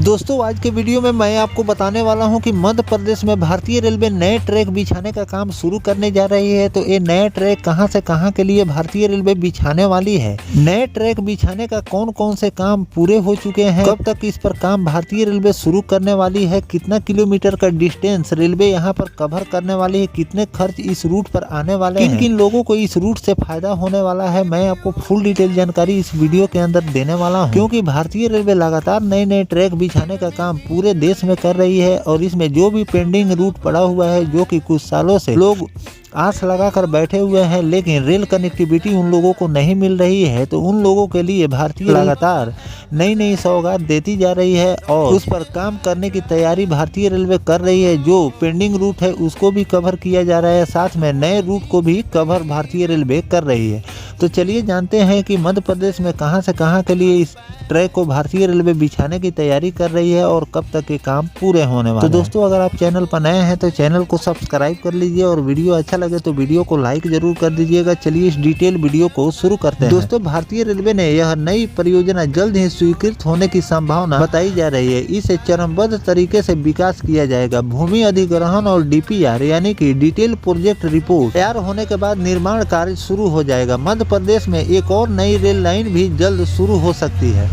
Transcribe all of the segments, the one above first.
दोस्तों आज के वीडियो में मैं आपको बताने वाला हूं कि मध्य प्रदेश में भारतीय रेलवे नए ट्रैक बिछाने का काम शुरू करने जा रही है। तो ये नए ट्रैक कहां से कहां के लिए भारतीय रेलवे बिछाने वाली है, नए ट्रैक बिछाने का कौन कौन से काम पूरे हो चुके हैं, कब तक इस पर काम भारतीय रेलवे शुरू करने वाली है, कितना किलोमीटर का डिस्टेंस रेलवे यहाँ पर कवर करने वाली है, कितने खर्च इस रूट पर आने वाले हैं, किन लोगों को इस रूट से फायदा होने वाला है, मैं आपको फुल डिटेल जानकारी इस वीडियो के अंदर देने वाला हूँ। क्योंकि भारतीय रेलवे लगातार नए नए ट्रैक बिछाने का काम पूरे देश में कर रही है और इसमें जो भी पेंडिंग रूट पड़ा हुआ है, जो कि कुछ सालों से लोग आस लगाकर बैठे हुए हैं, लेकिन रेल कनेक्टिविटी उन लोगों को नहीं मिल रही है, तो उन लोगों के लिए भारतीय लगातार नई नई सौगात देती जा रही है और उस पर काम करने की तैयारी भारतीय रेलवे कर रही है। जो पेंडिंग रूट है उसको भी कवर किया जा रहा है, साथ में नए रूट को भी कवर भारतीय रेलवे कर रही है। तो चलिए जानते हैं कि मध्य प्रदेश में कहां से कहां के लिए इस ट्रैक को भारतीय रेलवे बिछाने की तैयारी कर रही है और कब तक ये काम पूरे होने वाले हैं। तो दोस्तों अगर आप चैनल पर नए हैं तो चैनल को सब्सक्राइब कर लीजिए और वीडियो अच्छा लगे तो वीडियो को लाइक जरूर कर दीजिएगा। चलिए इस डिटेल वीडियो को शुरू करते हैं। दोस्तों भारतीय रेलवे ने यह नई परियोजना जल्द ही स्वीकृत होने की संभावना बताई जा रही है। इसे चरणबद्ध तरीके से विकास किया जाएगा। भूमि अधिग्रहण और DPR यानी कि डिटेल प्रोजेक्ट रिपोर्ट तैयार होने के बाद निर्माण कार्य शुरू हो जाएगा। मध्य प्रदेश में एक और नई रेल लाइन भी जल्द शुरू हो सकती है।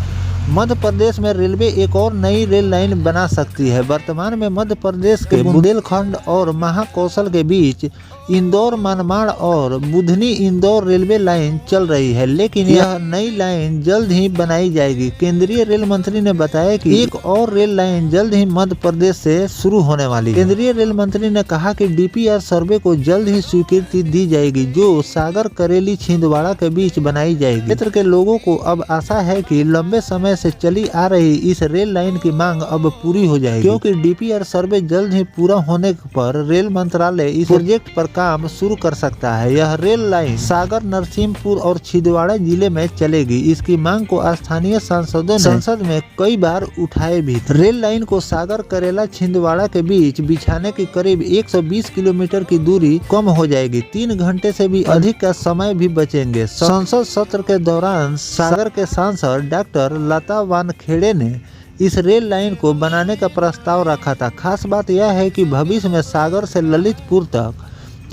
मध्य प्रदेश में रेलवे एक और नई रेल लाइन बना सकती है। वर्तमान में मध्य प्रदेश के बुंदेलखंड और महाकौशल के बीच इंदौर मनमाड़ और बुधनी इंदौर रेलवे लाइन चल रही है, लेकिन यह नई लाइन जल्द ही बनाई जाएगी। केंद्रीय रेल मंत्री ने बताया कि एक और रेल लाइन जल्द ही मध्य प्रदेश से शुरू होने वाली है। केंद्रीय रेल मंत्री ने कहा कि DPR सर्वे को जल्द ही स्वीकृति दी जाएगी, जो सागर करेली छिंदवाड़ा के बीच बनाई जाएगी। क्षेत्र के लोगों को अब आशा है कि लंबे समय से चली आ रही इस रेल लाइन की मांग अब पूरी हो जाएगी, क्योंकि DPR सर्वे जल्द ही पूरा होने पर रेल मंत्रालय इस प्रोजेक्ट पर काम शुरू कर सकता है। यह रेल लाइन सागर, नरसिंहपुर और छिंदवाड़ा जिले में चलेगी। इसकी मांग को स्थानीय सांसदों ने संसद में कई बार उठाए भी। रेल लाइन को सागर, करेला, छिंदवाड़ा के बीच बिछाने की करीब 120 किलोमीटर की दूरी कम हो जाएगी। 3 घंटे से भी अधिक का समय भी बचेंगे। संसद सत्र के दौरान सागर के सांसद डॉक्टर लता वानखेड़े ने इस रेल लाइन को बनाने का प्रस्ताव रखा था। खास बात यह है कि भविष्य में सागर से ललितपुर तक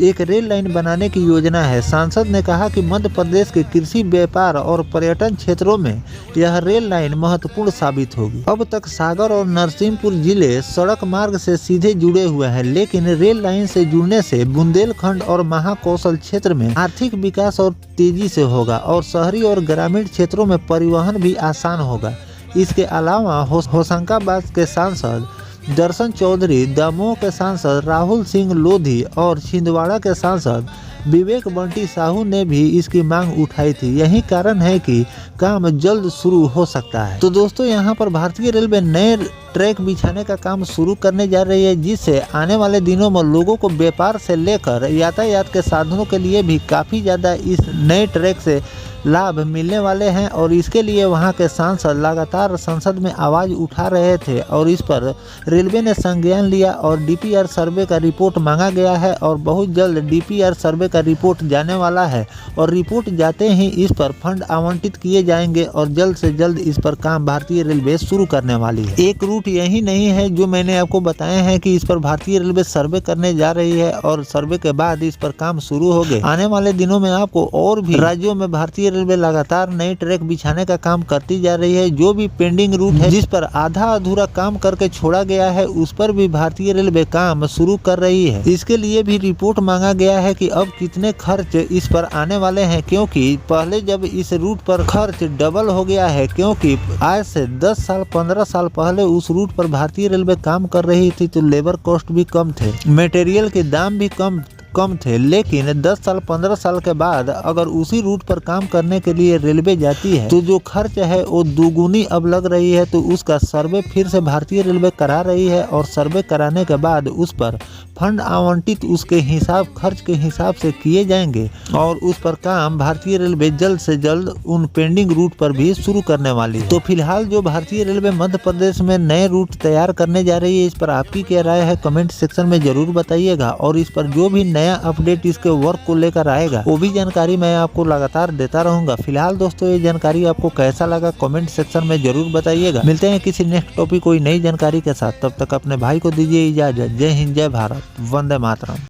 एक रेल लाइन बनाने की योजना है। सांसद ने कहा कि मध्य प्रदेश के कृषि, व्यापार और पर्यटन क्षेत्रों में यह रेल लाइन महत्वपूर्ण साबित होगी। अब तक सागर और नरसिंहपुर जिले सड़क मार्ग से सीधे जुड़े हुए हैं, लेकिन रेल लाइन से जुड़ने से बुंदेलखंड और महाकौशल क्षेत्र में आर्थिक विकास और तेजी से होगा और शहरी और ग्रामीण क्षेत्रों में परिवहन भी आसान होगा। इसके अलावा होशंगाबाद के सांसद दर्शन चौधरी, दमोह के सांसद राहुल सिंह लोधी और छिंदवाड़ा के सांसद विवेक बंटी साहू ने भी इसकी मांग उठाई थी। यही कारण है कि काम जल्द शुरू हो सकता है। तो दोस्तों यहाँ पर भारतीय रेलवे नए ट्रैक बिछाने का काम शुरू करने जा रही है, जिससे आने वाले दिनों में लोगों को व्यापार से लेकर यातायात के साधनों के लिए भी काफ़ी ज़्यादा इस नए ट्रैक से लाभ मिलने वाले हैं। और इसके लिए वहां के सांसद लगातार संसद में आवाज़ उठा रहे थे और इस पर रेलवे ने संज्ञान लिया और DPR सर्वे का रिपोर्ट मांगा गया है और बहुत जल्द DPR सर्वे का रिपोर्ट जाने वाला है और रिपोर्ट जाते ही इस पर फंड आवंटित किए जाएंगे और जल्द से जल्द इस पर काम भारतीय रेलवे शुरू करने वाली है। एक रूट यही नहीं है जो मैंने आपको बताया है कि इस पर भारतीय रेलवे सर्वे करने जा रही है और सर्वे के बाद इस पर काम शुरू हो गए। आने वाले दिनों में आपको और भी राज्यों में भारतीय रेलवे लगातार नए ट्रैक बिछाने का काम करती जा रही है। जो भी पेंडिंग रूट है, जिस पर आधा अधूरा काम करके छोड़ा गया है, उस पर भी भारतीय रेलवे काम शुरू कर रही है। इसके लिए भी रिपोर्ट मांगा गया है कि अब कितने खर्च इस पर आने वाले हैं, क्योंकि पहले जब इस रूट पर खर्च डबल हो गया है, क्योंकि आज से 10 साल 15 साल पहले उस रूट पर भारतीय रेलवे काम कर रही थी तो लेबर कॉस्ट भी कम थे, मटेरियल के दाम भी कम थे। लेकिन 10 साल 15 साल के बाद अगर उसी रूट पर काम करने के लिए रेलवे जाती है तो जो खर्च है वो दुगुनी अब लग रही है। तो उसका सर्वे फिर से भारतीय रेलवे करा रही है और सर्वे कराने के बाद उस पर फंड आवंटित उसके हिसाब, खर्च के हिसाब से किए जाएंगे और उस पर काम भारतीय रेलवे जल्द से जल्द उन पेंडिंग रूट पर भी शुरू करने वाली है। तो फिलहाल जो भारतीय रेलवे मध्य प्रदेश में नए रूट तैयार करने जा रही है, इस पर आपकी क्या राय है कमेंट सेक्शन में जरूर बताइएगा और इस पर जो भी नए नया अपडेट इसके वर्क को लेकर आएगा वो भी जानकारी मैं आपको लगातार देता रहूंगा। फिलहाल दोस्तों ये जानकारी आपको कैसा लगा कमेंट सेक्शन में जरूर बताइएगा। मिलते हैं किसी नेक्स्ट टॉपिक कोई नई जानकारी के साथ, तब तक अपने भाई को दीजिए इजाजत। जय हिंद, जय भारत, वंदे मातरम।